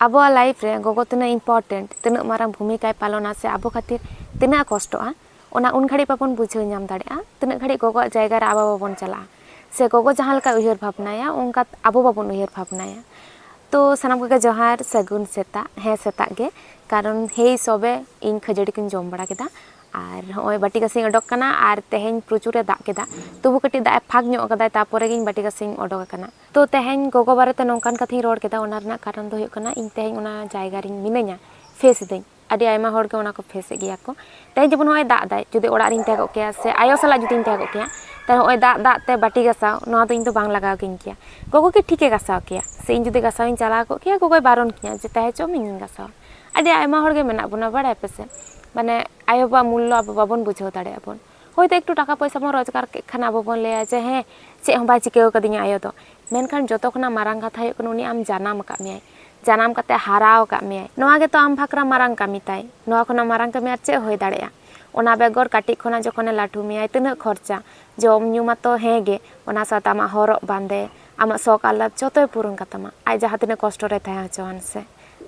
ᱟᱵᱚᱣᱟᱜ ᱞᱟᱭᱤᱯᱷ ᱨᱮ ᱜᱚᱜᱚ ᱛᱤᱱᱟᱹᱜ ᱤᱢᱯᱚᱨᱴᱮंट ᱛᱤᱱᱟᱹᱜ ᱢᱟᱨᱟᱝ ᱵᱷूमिकाय पालना से ᱟᱵᱚ ᱠᱷᱟᱹᱛᱤर ᱛᱤᱱᱟᱹᱜ ᱠᱚᱥᱴᱚᱜᱼᱟ ᱚᱱᱟ ᱩᱱ ᱜᱷᱟᱹᱲᱤᱡ ᱵᱟᱵᱚᱱ ᱵᱩᱡᱷᱟᱹᱣ ᱧᱟᱢ ᱫᱟᱲᱮᱭᱟᱜᱼᱟ ᱛᱤᱱᱟᱹᱜ घᱟᱹᱲᱤᱡ ᱜᱚᱜᱚᱣᱟᱜ ᱡᱟᱭᱜᱟ ᱨᱮ ᱟᱵᱚ ᱵᱟᱵᱚᱱ ᱪᱟᱞᱟᱜᱼᱟ ᱥᱮ ᱜᱚᱜᱚ ᱡᱟᱦᱟᱸ ᱞᱮᱠᱟ ᱩᱭᱦᱟᱹᱨ ᱵᱷᱟᱵᱽᱱᱟᱭᱟ ᱚᱱᱠᱟ ᱟᱵᱚ ᱵᱟᱵᱚᱱ ᱩᱭᱦᱟᱹᱨ ᱵᱷᱟᱵᱽᱱᱟᱭᱟ। तो सानाम कोगे जोहार सगुन सेता हे सेता गे कारण हे सबे इन खजड़ी किन जम बड़ा केदा और होय बाटी कासी अडक कना और तेहेन प्रचुर दाग केदा तबु कटी दाग फाग ᱧᱚᱜ कदा तापरे गिन बाटी कासी अडक कना तो तेहेन गोगो बारेते नोंकान कथि रोड केदा ओना रना कारण दो हुयुग कना इन तेहेन ओना जायगा रिन मिनाया फेस दई आदि आयमा होड़ के ओना को फेस गिया को तेहेन जबन होय दाग दाय जुदि ओड़ा रिन तहगो केया से आयो साला जुदि तहगो केया तो होय दाग दाग ते बाटी गासाव नोआ तो इन तो बांग लगाव किन किया गोगो के ठीके गासाव किया से इन जुदि गासाव इन चला को किया गोगोय बारन किया जे तहे चो मिन गासाव आदि आयमा होड़ के मेना बुना बड़ा पेसे माने आयो बा मूल्य अब बाबन बुझाव दाड़े आबन होयतो एकटू टाका पैसा बन रोजगार के खाना बाबन लेया जे हे चे हम बाय चिकेव कदिnya आयो तो मेनखान जतो खना मारांग कथा हुयुग कना उनी आम जानाम का मियाय जानाम कते हाराव का मियाय नोआ गे तो आम भाकरा मारांग कामी ताय नोआ खना मारांग कामी आर चे होय दाड़ेया ओना बेगर काटी खना जखने लाठू मियाय तिना खर्चा जम न्यू मातो हेगे ओना साथ आमा हरक बांदे आमा शौक आल्लाद जतोय पूरन कातामा आय जहाँ तिना कष्ट रे थाया हचवान से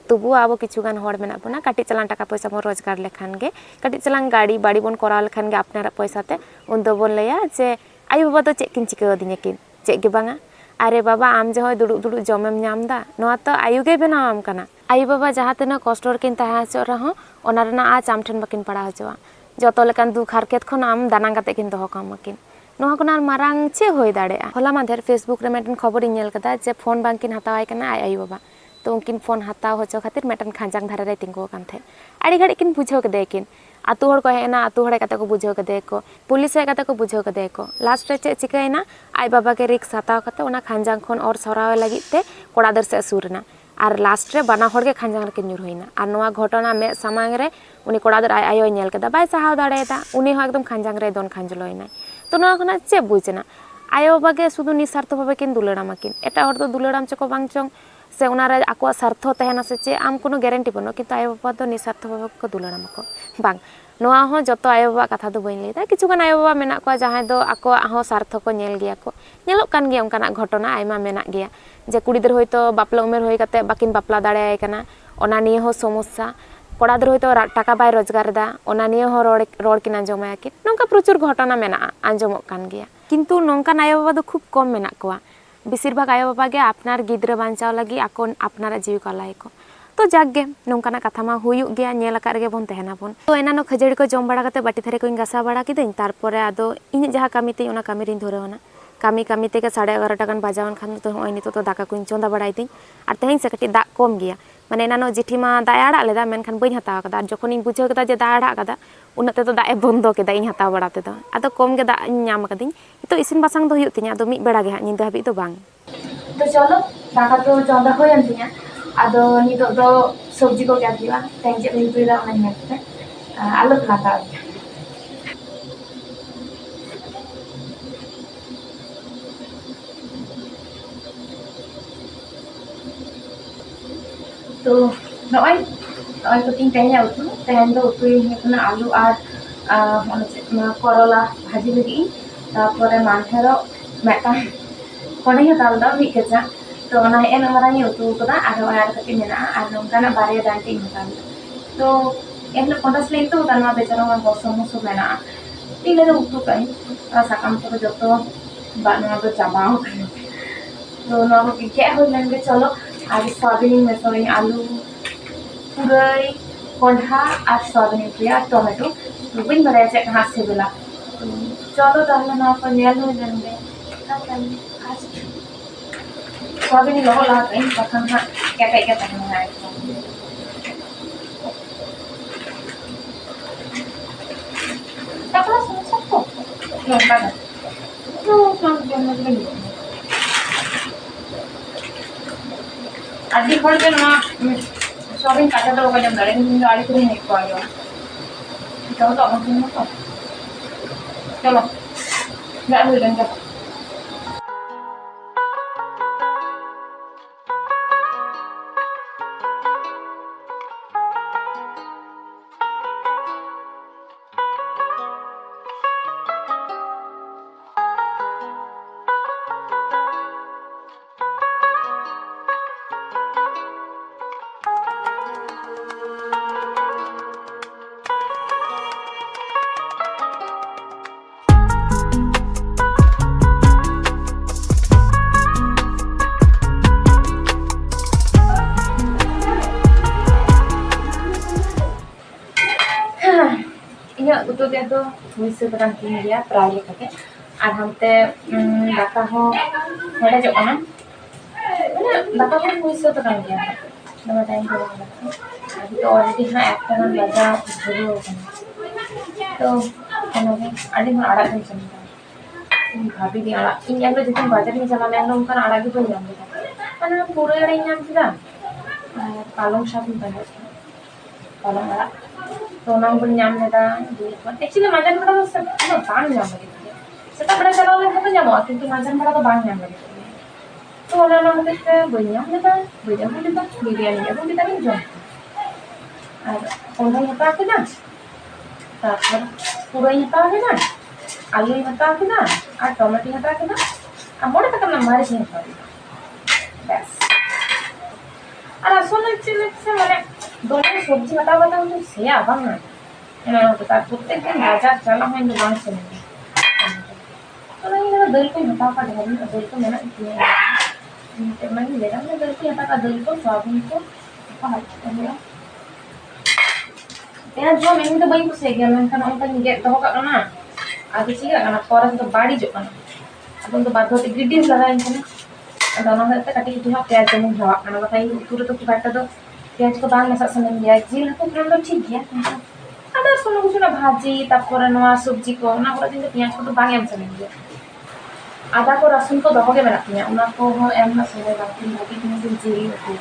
तबु आबो किछुगान होड़ मेना बना काटी चलान टाका पैसा बन रोजगार लेखान गे काटी चलान गाड़ी बाड़ी बन कराव लेखान गे अपनार पैसाते उन दो बोन लया जे आयु बाबा तो चेक किन चिकाव दिnya किन चेक गे बांगा अरे बाबा आम जो होय दुडुक दुडुक जमेम नामदा नोआ तो आयु गे बनावम कना आयु बाबा जहाँ तिना कष्ट रे किन थाया हचो रहो ओना रना आज आम ठेन बाकिन पड़ा हचवा जतो लेकान दुख हारकेत खन आम दानांग काते किन दोहो कामकिन नोआ कोना मारांग चे होय दाड़ेया होला माधेर फेसबुक रे मेटन खबर इन नेल कदा जे फोन बांकिन हतावाय कना आय आयु बाबा तो उनकिन फोन हताव होचो खातिर मेटन खांजांग धारे रे तिंगो कान थे आड़ी घड़ी किन बुझाव कदे किन आतु हड़ को हेना आतु हड़े कते को बुझाव कदे को पुलिस हे कते को बुझाव कदे को लास्ट रे चे चिकायना आय बाबा के रिक्स हताव कते ओना खांजांग खन और सराव लागित ते कोड़ा दर से असुरना और लास्ट रे बाना हड़ के खांजांग के न्यूर होइना और नोआ घटना में सामांग रे उनी कोड़ा दर आय आयो नेल कदा बाय साहाव दाड़ेदा उनी हो एकदम खांजांग रे दोन खांजलोइना तो नोआ खना चे बुझना आयो बाबा के सुदु निस्वार्थ भावे किन दुलड़ामा किन एटा हड़ तो दुलड़ाम चको बांग चोंग से उनारे आको स्वार्थ तहना से चे आम कोनो ग्यारंटी बनो किंतु आयो बाबा तो निस्वार्थ भावे को दुलड़ामा को बांग नोआ हो जतो आयो बाबा कथा दो बइन लेदा किछुगान आयो बाबा मेना को जहां दो आको हो स्वार्थ को नेल गिया को नेलोक कान गिया उनकाना घटना आयमा मेना गिया जे कुड़ी दर होयतो बापला उमेर होय कते बाकिन बापला दाड़ेयाय कना ओना निये हो समस्या कोड़ा दर होयतो टाका बाय रोजगार दा ओना निये हो रोड किन आंजमाया कि नोंका प्रचुर घटना मेना आंजमक कान गिया किंतु नोंकान आयो बाबा दो खूब कम मेना कोआ बेसिर भाग आयो बाबा गे आपनार गिद्रा बांचाव लगी आको आपनार जीव कालाय को तो जागे नोंकाना कथा मा हुयुग गया नेल आकार गे बोन तहना बोन तो एनानो खजड़ी को जम बड़ा कते बाटी थारे को गासा बड़ा किदኝ तारपरे आदो इन जहा कामी ते ओना कामी रिन धोरेवना कामी कामी ते के 11:30 गान बाजावन खान तो होय नितो तो दाका कुन चोंदा बड़ाई दिं और तेहेन से कटी दा कम गया माने एनानो जेठीमा दा आड़ा लेदा मेनखान बइन हताव कदा जखन इन बुझाव कदा जे दा आड़ा कदा उन ते तो दा ए बंदो केदा इन हताव बड़ा ते दो आदो कम गे दा ᱧᱟᱢ कदिं तो इसिन बासांग दो हुयुग तिnya आदो मिद बेड़ा गे हा निंदा हाबि तो बांग तो चलो दाका तो चोंदा होयन तिnya आदो नितो दो सब्जी को क्या दिवा तेंजे हुयुदा ओना नेते आलू खाता तो नॉय नॉय तो तीन तहया उतु तहन दो उतु हेकना आलू और करला भाजी लगी तारपरे मानथेरो मेटा कोने हताल दा मी केजा तो ओना एन मारानी उतु कदा आर कति मेना आर नोंकाना बारे दांटी हताल तो एन कोंडास ले तो तनवा बेचारा मा बसम सो मेना इले दो उतु काई साकाम तो जतो बानवा तो चाबाओ तो नो को के हो लेंगे चलो आज सोयाबीन में सोई आलू पुरई कोंढा और सोयाबीन प्रिया टोमेटो तो बिन बराय से कहां से बेला चलो ताहले ना को नेल हो लेंगे आज सोयाबीन लो ला कहीं पखन हा केटे के तहन है तकला समझ को नोका तो काम करने लगे अड्डी खोल के ना सोयाबीन काटा तो का जम दड़े नहीं गाड़ी को नहीं को आयो तो अपन को चलो जा हो लेंगे utu dia tuh bisa tekan dia peraih pakai arhamte data ho ada jok mana data ho bisa tekan dia nama time ko itu already ha একটা গান বাজা শুরু তো kenapa ada yang ada di sana भाभी di anak ini yang jadi baca di sana yang nongkan ada gitu yang kita karena pura yang nyam kita palong shopping banyak palong ada तो ना उनको nyam देता actually माजन बड़ा तो सब ना बांग nyam लगे सेटा बड़ा चला हुआ तो nyam और किंतु माजन बड़ा तो बांग nyam लगे तो ना ना होते थे बढ़िया देता biryani ya pun kita nih jual और orang apa kita তারপর পুরোই হতা kita আলু হতা kita আর টমেটো হতা kita আর মনে থাকা না মারিস নিয়ে খাবি ব্যাস আর আসলে মানে দোলের সবজি হতা হতা কিন্তু সে আবার না তার প্রত্যেকদিন বাজার চালা হয় কিন্তু মাংস নেই তো না ये दल को हटा का ढाल दल को मैंने किया मैंने ले रहा दल को हटा का दल को सोयाबीन को हटा दिया ya jom ini tuh banyak sih kan orang kan nggak tahu kak mana ada sih kan orang itu badi juga kan atau untuk batu ingredients lah yang kan ada orang itu kati itu hak ya jamu jawab karena katanya turut tuh kita tuh ya cukup banget masak seneng dia jil tuh kan tuh cik ya ada semua kucing bhaji tapor nuwa subji ko na kora din piaz ko tuh banget seneng dia ada ko rasun ko doho ke meraknya una ko ho em na sore bakin bagi din jil itu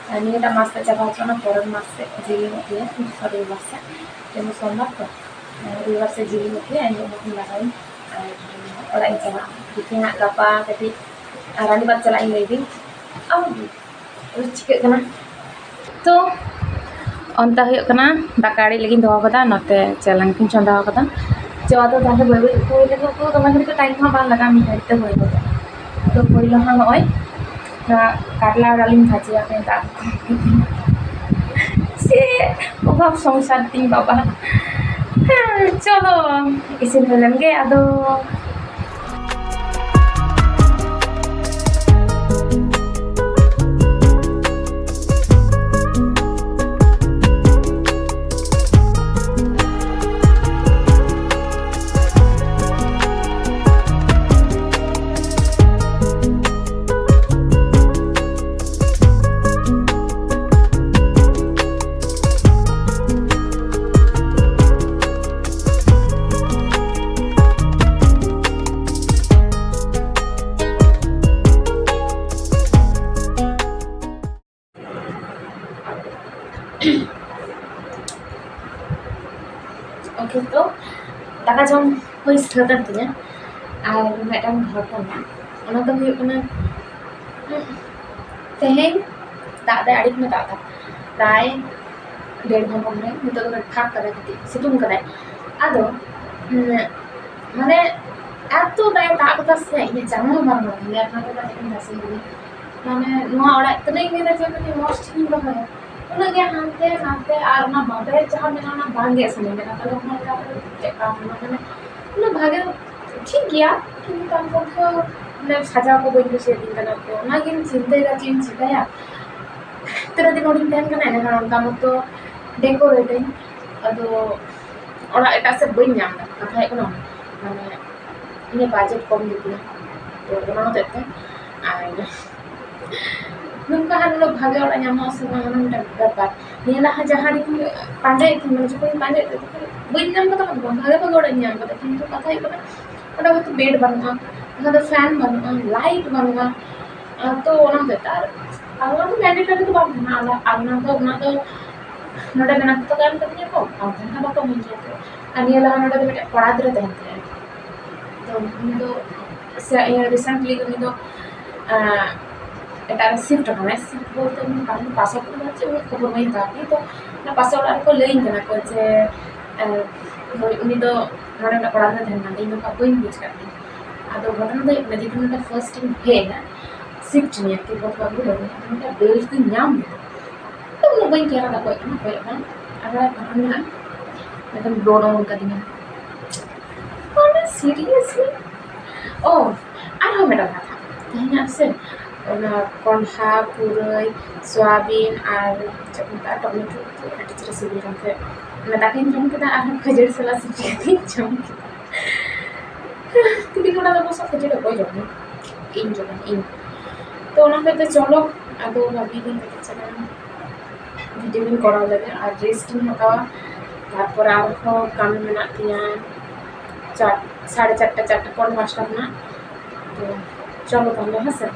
ini kita masak coba cuma koran masak jili hoती है sorry masak jadi somat tuh riwas jili hoती है ini mau dilakuin orang yang coba bikin apa tadi arani buat celain lagi terus cikek kena tuh onta huyuk kena dakari lagi doa kata nate celang pun conda kata coba tuh tante bayi koi lagi tuh teman kita time mah bang lagi mi hari tuh bayi tuh koi lo hang oi na karla dalim bhaji apa yang tak si obab সংসার ting baba চলো isin film ge aduh oke tuh taka jom hoi setan tuh ya আর madam ঘটনা ওনা তো ᱦᱩᱭᱩᱜ ᱠᱟᱱᱟ ᱛᱮᱦᱮᱧ ᱫᱟᱜ ᱫᱟᱭ ᱟᱹᱰᱤ ᱠᱷᱚᱱ ᱫᱟᱜ ᱫᱟ ᱯᱨᱟᱭ 1.5 ঘন্টা ধরে ᱱᱤᱛᱚᱜ ᱫᱚ ᱯᱷᱟᱸᱠ ᱠᱟᱫᱟᱭ ᱠᱟᱹᱴᱤᱡ ᱥᱤᱛᱩᱝ ᱠᱟᱫᱟᱭ ᱟᱫᱚ ᱢᱟᱱᱮ এত দায় দাগ ᱠᱟᱫᱟ ᱥᱮ ᱤᱧᱟᱹᱜ ᱡᱟᱸᱜᱟ ᱦᱚᱸ ᱵᱟᱝ ᱞᱟᱜᱟᱣ ᱞᱮᱭᱟ ᱚᱱᱟ ᱠᱚᱫᱚ ᱤᱧ ᱱᱟᱥᱮ ᱜᱮ ᱢᱟᱱᱮ ᱱᱚᱣᱟ ᱚᱲᱟᱜ ᱛᱤᱱᱟᱹᱜ ᱤᱧ ᱢᱮᱱᱟ ᱡᱮ ᱠᱟᱹᱴᱤᱡ ᱢᱚᱡᱽ ᱴᱷᱤᱠᱤᱧ ᱨᱚᱦᱚᱭᱟ उन्हें क्या हांते नाते और ना बाबे जहाँ मेरा ना भाग्य समझ मेरा तो लोग मेरा चेका मैंने उन्हें भाग्य ठीक किया কিন্তু তারপর তো মানে সাজা को বই বসে দিন কানা তো না কিন্তু চিন্তা ya terus di nodim time kan ada kan kamu tuh decorating aduh orang itu asal banyak kan kata itu kan mana ini budget kom gitu ya तो orang itu ada nunggu kan lo भागे orang yang mau sama orang udah dapat ini lah jahat ini pandai itu mana juga pandai itu banyak kata kan भागे orang yang kata কিন্তু kata itu kan udah itu bed banget ada fan banget light banget तो orang itu Allah tuh mandatory tuh bang ना Allah tuh नोडे में तो काम करनी है को और धंधा बाको मिल जाते अन्य लगा नोडे में पढ़ा दे रहते हैं तो रिसेंटली तो এটা শিফট হবে শিফট বলতে আমি কারণ পাসওয়ার্ড হচ্ছে ওই খবর নাই থাকি তো না পাসওয়ার্ড আর কো লেইন না কো যে উনি তো নড়ে না পড়া না ধ্যান না ইনো का कोई बुझ करते আদো ঘটনা তো মানে যেটা ফার্স্ট টাইম হে না শিফট নিয়ে কি बहुत बार बोले उनका बेल्ट की नाम तो वो वही कह रहा था कोई ना अगर पढ़ने ना एकदम ब्रो डाउन कर दिया और seriously oh I know madam था कहीं आपसे कौनहा पुरई सोयाबीन और टमेटो टीचर से भी रखे दाकाइन जम केदा आर खजड़ी सला सिटी जम टिफिन वाला तो बस खजड़ी को जम इन जम इन तो ओना कहते चलो आदो भाभी दिन के चला वीडियो इन कराव लगे और रेस्ट इन हटावा तारपर आर हो काम मेना तिया 4 4:30 4:05 ना तो चलो ताहले हसे